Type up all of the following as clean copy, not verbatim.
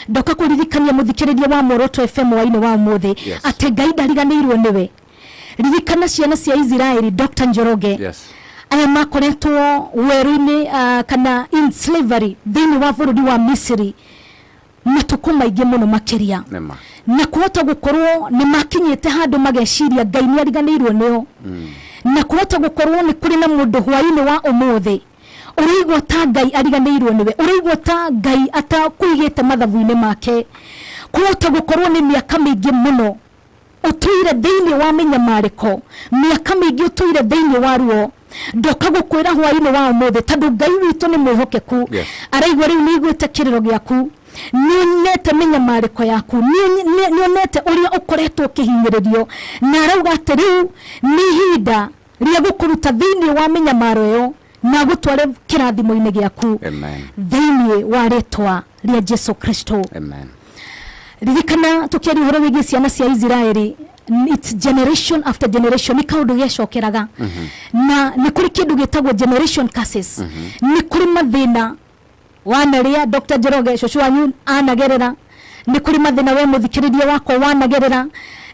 Ndoka kuririkania muthikiriria wa Moroto FM waine wa muthe ate Ngai ndariganirwo niwe. Ririkana ciana cia Israeli Dr. Njoroge. Aya makoretwo weru-ini kana in slavery thini wa burudi wa Misiri matuko maingĩ muno makiria na kuhota gukorwo ni makinyite handu mageciria Ngai ni ariganirwo nio na kuhota gukorwo ni kuri na mundu hwaini wa umuthi urigwa ta Ngai ariganirwo niwe urigwa ta Ngai atakuigite mathabu-ini make kuhota gukorwo ni miaka mingi muno utuire thini wa minyamariko miaka mingi utuire thini wa ruo ndoka gukwira hwaini wa umuthi tondu Ngai witu ni mwihokeku araigwa riu niguite kiriro giaku nionete minyamariko yaku nionete uria ukoretwo kihinyiririo na arauga ati riu ni hinda ria gukuruta thini wa minyamaro yo na gutware kirathimo-ini giaku thini wa ritwa ria Jesu Kristo. Ririkana tukiari horo wigi ciana cia Israeli it's generation after generation ikaudu gecokeraga na ni kuri kindu gitagwo generation curses ni kuri mathina wanaria Dr. Njoroge shoshu wanyu anagerera ni kuri mathina we muthikiriria wako wanagerera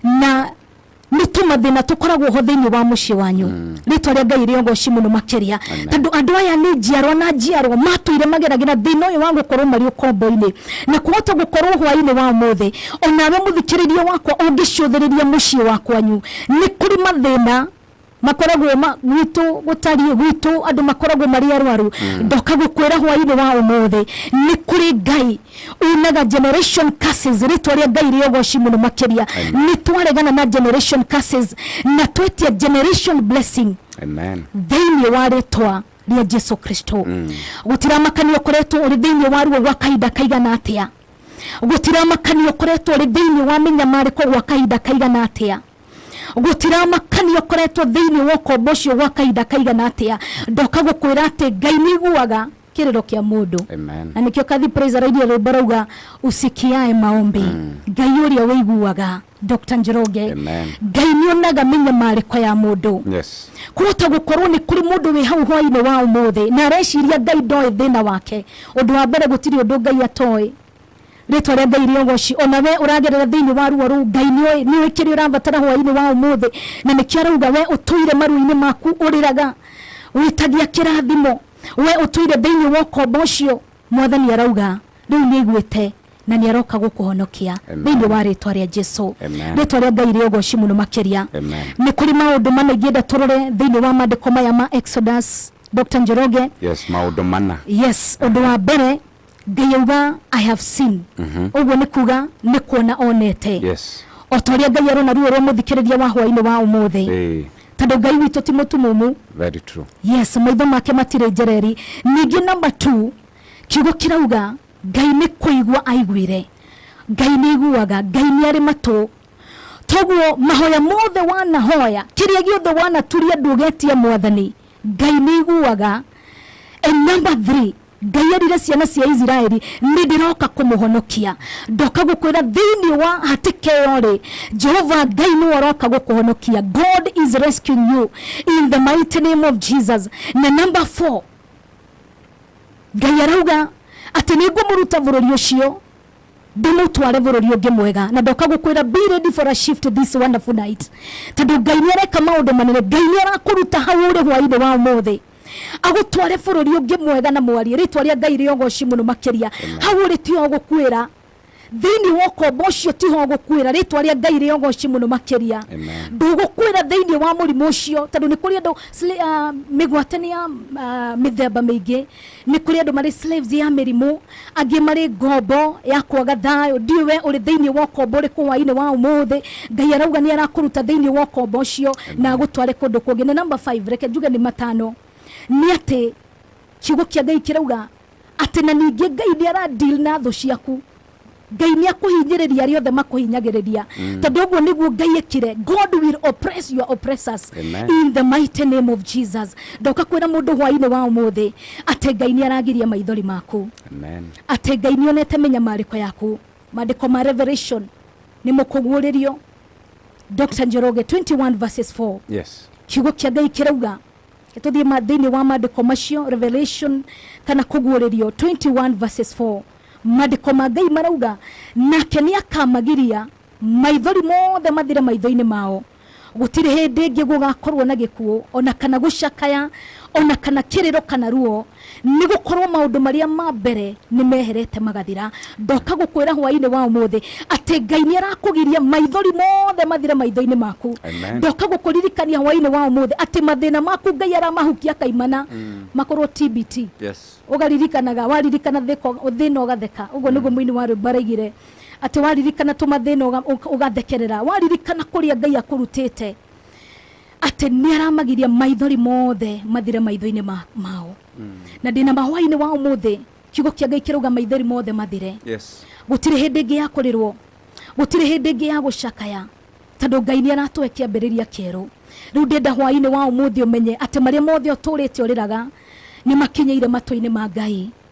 na nituma thina tukoragwo ho thini wa muci wanyu ritwa ria Ngai riogoci muno makiria tondu andu aya ni njiarwa na njiarwa matuire mageragira thina uyu wa gukorwo mari ukombo-ini na kuhota gukorwo hwaini wa muthe onawe muthikiriria wako ungicuthiriria muci wakwanyu ni kuri mathina makoragwo gwitu gutari gwitu andu makoragwo mari arwaru ndoka gukwira hwaini wa umuthe ni kuri Ngai unaga generation curses ritwa ria Ngai riogoci muno makiria ni twaregana na generation curses na twetia generation blessing thini wa ritwa ria Jesu Kristo gutira makanio koretwo uri thini wa ruo gwa kahinda kaigana atia gutira makanio koretwo uri thini wa minyamariko gwa kahinda kaigana atia gutira makanio koretwo thini wa kombocio gwa kahinda kaigana atia ndoka gukwira ati Ngai niguaga kiriro kia mundu na nikio kathi praise radio robarauga usikiae maombi Ngai uria wiguaga Dr. Njoroge Ngai nionaga minyamariko ya mundu kuhota gukorwo ni kuri mundu wi hau hwaini wa umuthe na areciria Ngai ndoe thina wake undu wa mbere gutiri undu Ngai atoe ritwa ria Ngai riogoci onawe uragerera thini wa ruo ru Ngai ni wikiri urabatara hwaini wa umuthe na nikio arauga we utuire maru-ini maku uriraga witagia kirathimo we utuire thini wa kombocio mwathani arauga riu ni igwite na ni aroka gukuhonokia thini wa ritwa ria Jesu ritwa ria Ngai riogoci muno makiria ni kuri maundu mana ingienda turore thini wa mandiko maya ma Exodus Dr. Njoroge maundu mana undu wa mbere Ngai auga I have seen uguo ni kuga ni kuona onete otoria Ngai arona ruo rwa muthikiriria wa hwaini wa umuthe tondu Ngai witu ti mutumumu very true maitho make matire njereri ningi number 2 kiugo kirauga Ngai ni kuigua aiguire Ngai ni iguaga Ngai ni ari matu toguo mahoya mothe wana hoya kiria giothe wana turia ndugetia mwathani Ngai ni iguaga and number 3 Ngai arire ciana cia Israeli ni ndiroka kumuhonokia ndoka gukwira thini wa hatike yore Jehova Ngai ni waroka gukuhonokia God is rescuing you in the mighty name of Jesus na number 4 Ngai arauga ati ni ngumuruta bururi ucio ndimutware bururi ungi mwega na ndoka gukwira be ready for a shift this wonderful night tondu Ngai ni areka maundu manene Ngai ni arakuruta haure hwaini wa umuthe agutware bururi ungi mwega na mwari ritwa ria Ngai riogoci muno makiria hauri tiho gukwira thini wa kombocio tiho gukwira ritwa ria Ngai riogoci muno makiria ndugukwira thini wa murimu ucio tondu ni kuri andu migwatania mithemba mingi ni kuri andu mari slaves ya mirimu angi mari ngombo ya kwaga thayo ndiwe uri thini wa kombo ri kuwaini wa umuthe Ngai arauga ni arakuruta thini wa kombocio na gutware kundu kungi ni number 5 reke njuge ni matano ni ati kiugo kia Ngai kirauga ati na ningi Ngai ni ara deal na thu ciaku Ngai ni akuhinyiriria riothe makuhinyagiriria tondu uguo niguo Ngai ekire God will oppress your oppressors in the mighty name of Jesus ndoka kwira mundu hwaini wa umuthe ati Ngai ni aragiria maithori maku ati Ngai ni onete minyamariko yaku mandiko ma Revelation ni mukuguririo Dr. Njoroge 21 verses 4 kiugo kia Ngai kirauga tuthie thini wa mandiko macio Revelation kana kuguririo 21 verses 4 Mandiko ma Ngai marauga nake ni akamagiria maithori mothe mathire maitho-ini mao. Gutire hindi ingi gugakorwo na gikuo ona kana gucakaya ona kana kiriro kana ruo, ni gukorwo maundu maria ma mbere ni meherete magathira. Ndoka gukwira hwaini wa umuthi ati Ngai ni arakugiria maithori mothe mathire maitho-ini maku. Ndoka gukuririkania hwaini wa umuthi ati mathina maku Ngai aramahukia kaimana makorwo TBT. Yes. Ugaririkanaga waririkana thina ugatheka. Uguo niguo muini wa rwimbo araigire ati waririkana tumathina ugathekerera, waririkana kuria Ngai akurutite ati ni aramagiria maithori mothe mathire maitho-ini mao. Na ndina mahwaini wa umuthi kiugo kia Ngai kirauga maithori mothe mathire. Yes. Gutire hindi ingi ya kurirwo, gutire hindi ingi ya gucakaya, tondu Ngai ni aratwe kiambiriria kieru. Riu ndenda hwaini wa umuthi umenye ati maria mothe uturite uriraga ni makinyeire matũ-ini ma Ngai.